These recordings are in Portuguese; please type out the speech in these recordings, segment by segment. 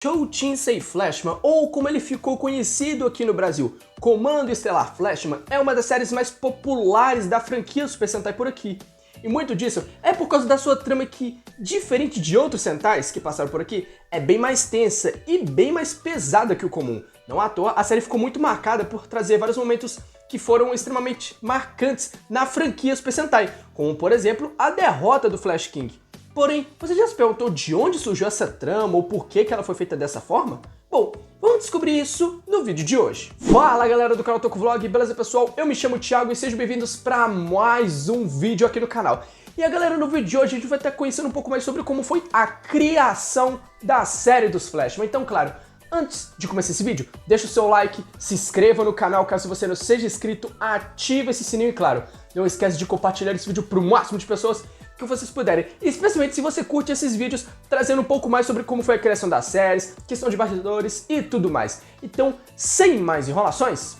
Chou-Chin-Sei Flashman, ou como ele ficou conhecido aqui no Brasil, Comando Estelar Flashman, é uma das séries mais populares da franquia Super Sentai por aqui. E muito disso é por causa da sua trama que, diferente de outros Sentais que passaram por aqui, é bem mais tensa e bem mais pesada que o comum. Não à toa, a série ficou muito marcada por trazer vários momentos que foram extremamente marcantes na franquia Super Sentai, como por exemplo, a derrota do Flash King. Porém, você já se perguntou de onde surgiu essa trama ou por que ela foi feita dessa forma? Bom, vamos descobrir isso no vídeo de hoje. Fala galera do canal Tokuvlog, beleza pessoal? Eu me chamo Thiago e sejam bem-vindos para mais um vídeo aqui no canal. E a galera, no vídeo de hoje a gente vai estar conhecendo um pouco mais sobre como foi a criação da série dos Flashman. Então, claro, antes de começar esse vídeo, deixa o seu like, se inscreva no canal caso você não seja inscrito, ativa esse sininho e, claro, não esquece de compartilhar esse vídeo para o máximo de pessoas que vocês puderem, especialmente se você curte esses vídeos trazendo um pouco mais sobre como foi a criação das séries, questão de bastidores e tudo mais. Então, sem mais enrolações,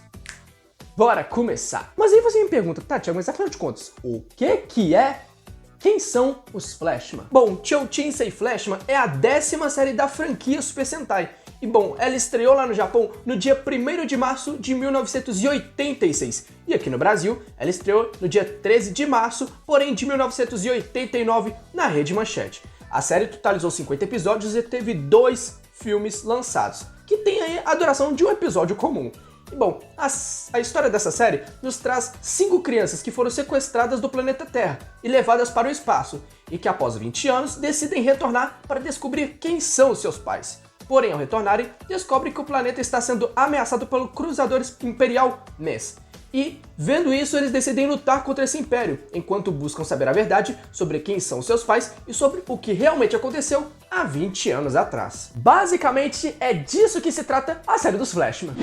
bora começar! Mas aí você me pergunta, tá, Thiago, mas afinal de contas, o que é? Quem são os Flashman? Bom, Chou-Chin-Sei Flashman é a 10ª série da franquia Super Sentai. E bom, ela estreou lá no Japão no dia 1º de março de 1986. E aqui no Brasil, ela estreou no dia 13 de março, porém de 1989, na Rede Manchete. A série totalizou 50 episódios e teve 2 filmes lançados, que tem aí a duração de um episódio comum. E bom, a história dessa série nos traz 5 crianças que foram sequestradas do planeta Terra e levadas para o espaço, e que após 20 anos decidem retornar para descobrir quem são os seus pais. Porém, ao retornarem, descobrem que o planeta está sendo ameaçado pelo Cruzador Imperial Mess. E, vendo isso, eles decidem lutar contra esse império, enquanto buscam saber a verdade sobre quem são seus pais e sobre o que realmente aconteceu há 20 anos atrás. Basicamente, é disso que se trata a série dos Flashman.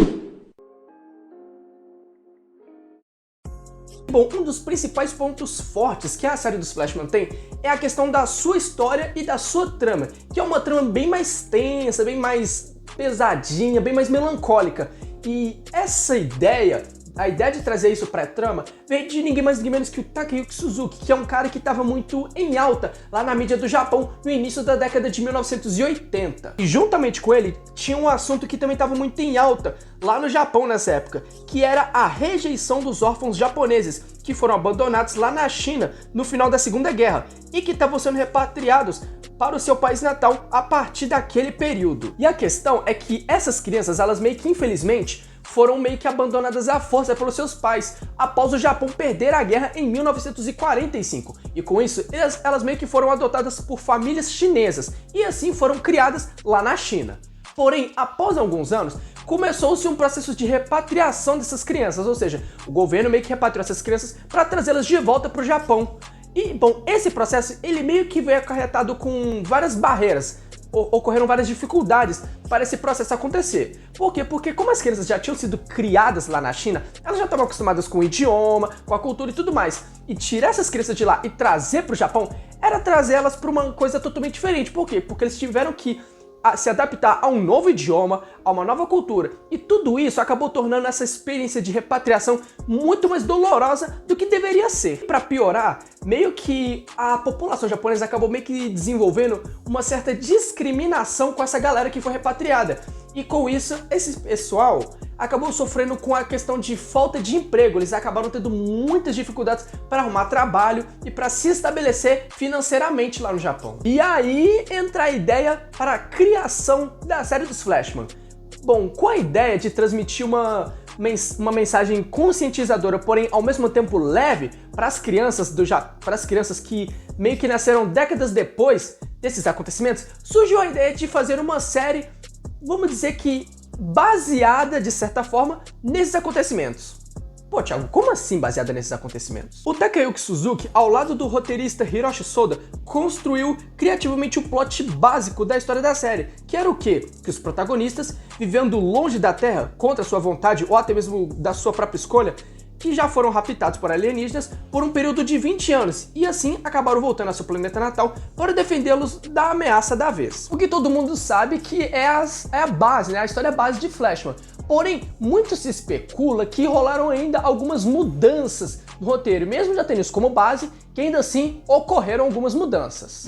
Bom, um dos principais pontos fortes que a série dos Flashman tem é a questão da sua história e da sua trama, que é uma trama bem mais tensa, bem mais pesadinha, bem mais melancólica. E essa ideia, a ideia de trazer isso pra trama, veio de ninguém mais ninguém menos que o Takayuki Suzuki, que é um cara que estava muito em alta lá na mídia do Japão no início da década de 1980. E juntamente com ele, tinha um assunto que também estava muito em alta lá no Japão nessa época, que era a rejeição dos órfãos japoneses, que foram abandonados lá na China no final da Segunda Guerra, e que estavam sendo repatriados para o seu país natal a partir daquele período. E a questão é que essas crianças, elas meio que infelizmente, foram meio que abandonadas à força pelos seus pais, após o Japão perder a guerra em 1945. E com isso, elas meio que foram adotadas por famílias chinesas, e assim foram criadas lá na China. Porém, após alguns anos, começou-se um processo de repatriação dessas crianças, ou seja, o governo meio que repatriou essas crianças para trazê-las de volta para o Japão. E, bom, esse processo, ele meio que veio acarretado com várias barreiras. Ocorreram várias dificuldades para esse processo acontecer. Por quê? Porque como as crianças já tinham sido criadas lá na China, elas já estavam acostumadas com o idioma, com a cultura e tudo mais. E tirar essas crianças de lá e trazer para o Japão era trazer elas para uma coisa totalmente diferente. Por quê? Porque eles tiveram que se adaptar a um novo idioma, a uma nova cultura. E tudo isso acabou tornando essa experiência de repatriação muito mais dolorosa do que deveria ser. Para piorar, meio que a população japonesa acabou meio que desenvolvendo uma certa discriminação com essa galera que foi repatriada. E com isso, esse pessoal acabou sofrendo com a questão de falta de emprego. Eles acabaram tendo muitas dificuldades para arrumar trabalho e para se estabelecer financeiramente lá no Japão. E aí entra a ideia para a criação da série dos Flashman. Bom, com a ideia de transmitir uma mensagem conscientizadora, porém ao mesmo tempo leve para as crianças que meio que nasceram décadas depois desses acontecimentos, surgiu a ideia de fazer uma série, vamos dizer que baseada, de certa forma, nesses acontecimentos. Pô, Thiago, como assim baseada nesses acontecimentos? O Takayuki Suzuki, ao lado do roteirista Hiroshi Soda, construiu criativamente o plot básico da história da série, que era o quê? Que os protagonistas, vivendo longe da Terra, contra sua vontade ou até mesmo da sua própria escolha, que já foram raptados por alienígenas por um período de 20 anos e assim acabaram voltando ao seu planeta natal para defendê-los da ameaça da vez. O que todo mundo sabe que é a base, né? A história base de Flashman. Porém, muito se especula que rolaram ainda algumas mudanças no roteiro, mesmo já tendo isso como base, que ainda assim ocorreram algumas mudanças.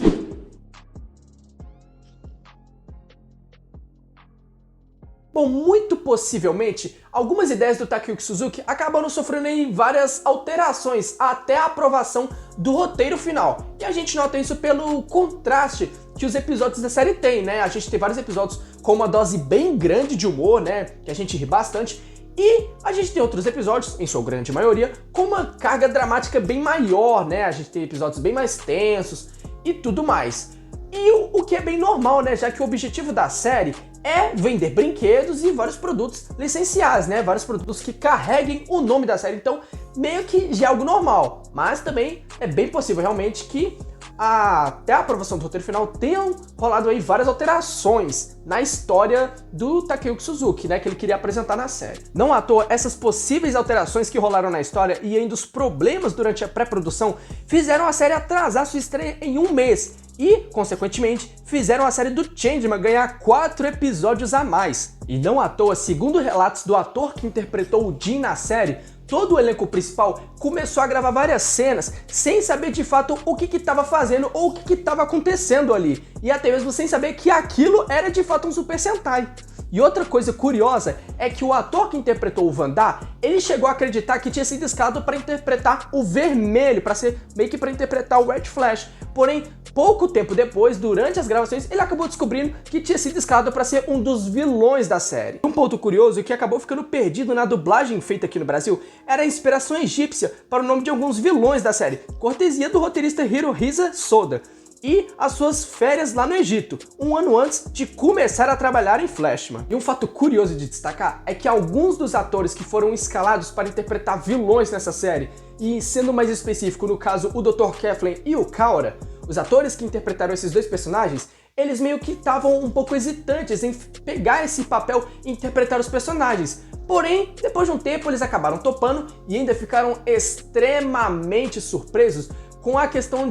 Bom, muito possivelmente, algumas ideias do Takayuki Suzuki acabaram sofrendo aí várias alterações até a aprovação do roteiro final. E a gente nota isso pelo contraste que os episódios da série têm, né? A gente tem vários episódios com uma dose bem grande de humor, né? Que a gente ri bastante. E a gente tem outros episódios, em sua grande maioria, com uma carga dramática bem maior, né? A gente tem episódios bem mais tensos e tudo mais. E o que é bem normal, né? Já que o objetivo da série é vender brinquedos e vários produtos licenciados, né? Vários produtos que carreguem o nome da série. Então, meio que já é algo normal. Mas também é bem possível realmente que até a aprovação do roteiro final tenham rolado aí várias alterações na história do Takayuki Suzuki, né, que ele queria apresentar na série. Não à toa, essas possíveis alterações que rolaram na história e ainda os problemas durante a pré-produção fizeram a série atrasar sua estreia em um mês e, consequentemente, fizeram a série do Changeman ganhar 4 episódios a mais. E não à toa, segundo relatos do ator que interpretou o Jin na série, todo o elenco principal começou a gravar várias cenas sem saber de fato o que estava fazendo ou o que estava acontecendo ali. E até mesmo sem saber que aquilo era de fato um Super Sentai. E outra coisa curiosa é que o ator que interpretou o Vanda, ele chegou a acreditar que tinha sido escalado para interpretar o Vermelho, para ser meio que para interpretar o Red Flash. Porém, pouco tempo depois, durante as gravações, ele acabou descobrindo que tinha sido escalado para ser um dos vilões da série. Um ponto curioso que acabou ficando perdido na dublagem feita aqui no Brasil era a inspiração egípcia para o nome de alguns vilões da série, cortesia do roteirista Hirohisa Soda, e as suas férias lá no Egito, um ano antes de começar a trabalhar em Flashman. E um fato curioso de destacar é que alguns dos atores que foram escalados para interpretar vilões nessa série, e sendo mais específico no caso o Dr. Keflin e o Kaora, os atores que interpretaram esses dois personagens, eles meio que estavam um pouco hesitantes em pegar esse papel e interpretar os personagens. Porém, depois de um tempo eles acabaram topando e ainda ficaram extremamente surpresos com a questão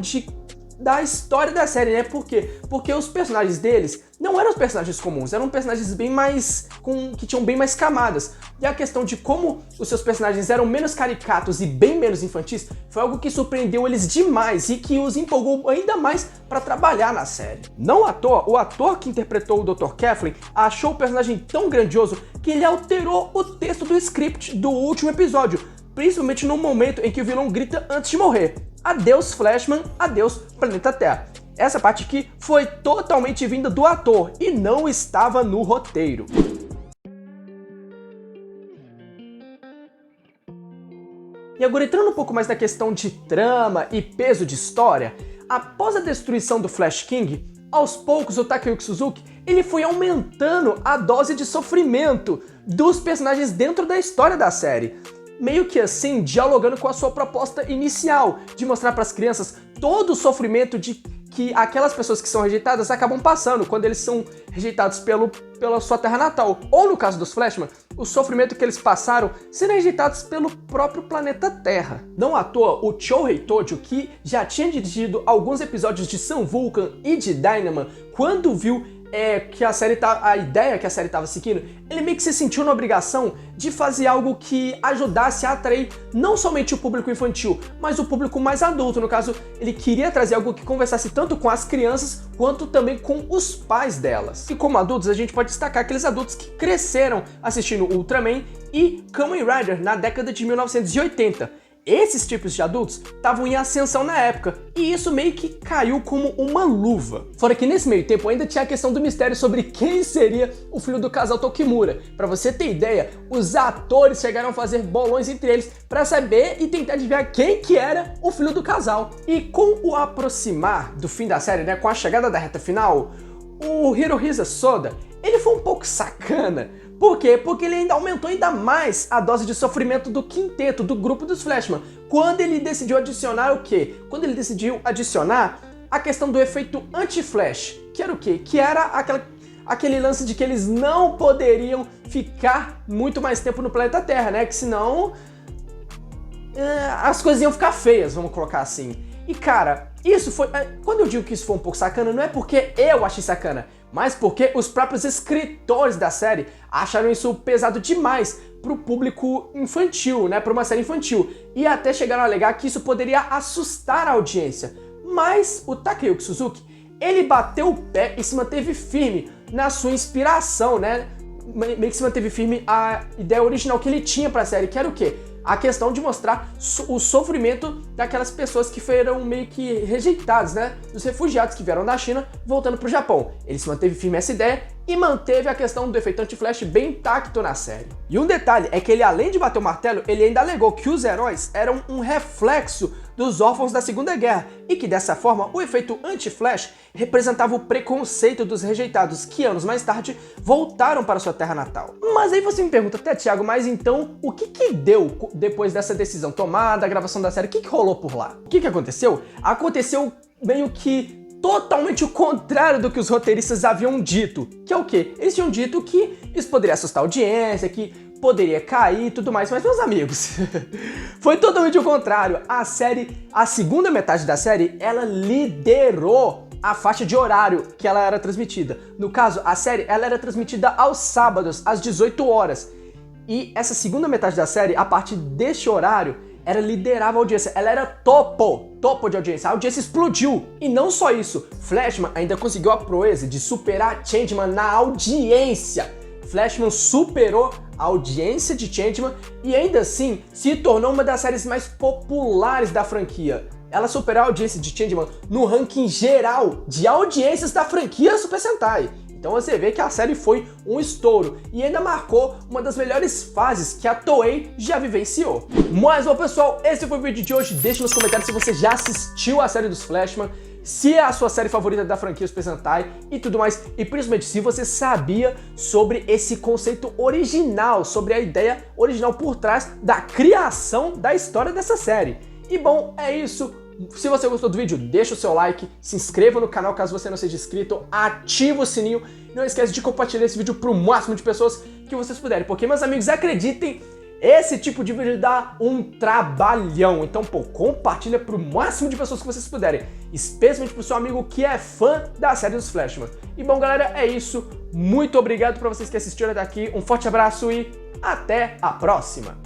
da história da série, né? Por quê? Porque os personagens deles não eram os personagens comuns, eram personagens bem mais que tinham bem mais camadas. E a questão de como os seus personagens eram menos caricatos e bem menos infantis foi algo que surpreendeu eles demais e que os empolgou ainda mais para trabalhar na série. Não à toa, o ator que interpretou o Dr. Keflin achou o personagem tão grandioso que ele alterou o texto do script do último episódio, principalmente no momento em que o vilão grita antes de morrer: "Adeus Flashman, adeus Planeta Terra". Essa parte aqui foi totalmente vinda do ator e não estava no roteiro. E agora, entrando um pouco mais na questão de trama e peso de história, após a destruição do Flash King, aos poucos o Takayuki Suzuki ele foi aumentando a dose de sofrimento dos personagens dentro da história da série. Meio que assim, dialogando com a sua proposta inicial, de mostrar para as crianças todo o sofrimento que aquelas pessoas que são rejeitadas acabam passando quando eles são rejeitados pela sua terra natal. Ou no caso dos Flashman, o sofrimento que eles passaram sendo rejeitados pelo próprio planeta Terra. Não à toa, o Shohei Tojo, que já tinha dirigido alguns episódios de Sun Vulcan e de Dynaman, quando viu que a ideia que a série estava seguindo, ele meio que se sentiu na obrigação de fazer algo que ajudasse a atrair não somente o público infantil, mas o público mais adulto. No caso, ele queria trazer algo que conversasse tanto com as crianças quanto também com os pais delas. E como adultos, a gente pode destacar aqueles adultos que cresceram assistindo Ultraman e Kamen Rider na década de 1980. Esses tipos de adultos estavam em ascensão na época, e isso meio que caiu como uma luva. Fora que nesse meio tempo ainda tinha a questão do mistério sobre quem seria o filho do casal Tokimura. Pra você ter ideia, os atores chegaram a fazer bolões entre eles pra saber e tentar adivinhar quem que era o filho do casal. E com o aproximar do fim da série, né, com a chegada da reta final, o Hirohisa Soda, ele foi um pouco sacana. Por quê? Porque ele ainda aumentou ainda mais a dose de sofrimento do quinteto, do grupo dos Flashman, quando ele decidiu adicionar o quê? Quando ele decidiu adicionar a questão do efeito anti-Flash, que era o quê? Que era aquele lance de que eles não poderiam ficar muito mais tempo no planeta Terra, né? Que senão as coisas iam ficar feias, vamos colocar assim. E cara, isso foi... Quando eu digo que isso foi um pouco sacana, não é porque eu achei sacana, mas porque os próprios escritores da série acharam isso pesado demais pro público infantil, né, para uma série infantil, e até chegaram a alegar que isso poderia assustar a audiência. Mas o Takayuki Suzuki, ele bateu o pé e se manteve firme na sua inspiração, né, meio que se manteve firme a ideia original que ele tinha pra série, que era o quê? A questão de mostrar o sofrimento daquelas pessoas que foram meio que rejeitadas, né? Dos refugiados que vieram da China voltando pro Japão. Ele se manteve firme essa ideia e manteve a questão do efeito anti-flash bem intacto na série. E um detalhe é que ele, além de bater o martelo, ele ainda alegou que os heróis eram um reflexo dos órfãos da Segunda Guerra e que dessa forma o efeito anti-flash representava o preconceito dos rejeitados que anos mais tarde voltaram para sua terra natal. Mas aí você me pergunta, até Thiago, mas então o que deu depois dessa decisão tomada, a gravação da série, o que rolou por lá? O que aconteceu? Aconteceu meio que totalmente o contrário do que os roteiristas haviam dito. Que é o quê? Eles tinham dito que isso poderia assustar a audiência, que poderia cair e tudo mais, mas meus amigos, foi totalmente o contrário. A segunda metade da série, ela liderou a faixa de horário que ela era transmitida. No caso, a série ela era transmitida aos sábados, às 18 horas. E essa segunda metade da série, a partir deste horário, ela liderava a audiência, ela era topo de audiência, a audiência explodiu. E não só isso, Flashman ainda conseguiu a proeza de superar Changeman na audiência. Flashman superou a audiência de Changeman e ainda assim se tornou uma das séries mais populares da franquia. Ela superou a audiência de Changeman no ranking geral de audiências da franquia Super Sentai. Então você vê que a série foi um estouro e ainda marcou uma das melhores fases que a Toei já vivenciou. Mas bom pessoal, esse foi o vídeo de hoje. Deixe nos comentários se você já assistiu a série dos Flashman, se é a sua série favorita da franquia Super Sentai e tudo mais, e principalmente se você sabia sobre esse conceito original, sobre a ideia original por trás da criação da história dessa série. E bom, é isso. Se você gostou do vídeo, deixa o seu like, se inscreva no canal caso você não seja inscrito, ativa o sininho e não esquece de compartilhar esse vídeo para o máximo de pessoas que vocês puderem, porque meus amigos, acreditem, esse tipo de vídeo dá um trabalhão. Então, pô, compartilha pro máximo de pessoas que vocês puderem, especialmente pro seu amigo que é fã da série dos Flashman. E bom, galera, é isso. Muito obrigado pra vocês que assistiram até aqui. Um forte abraço e até a próxima!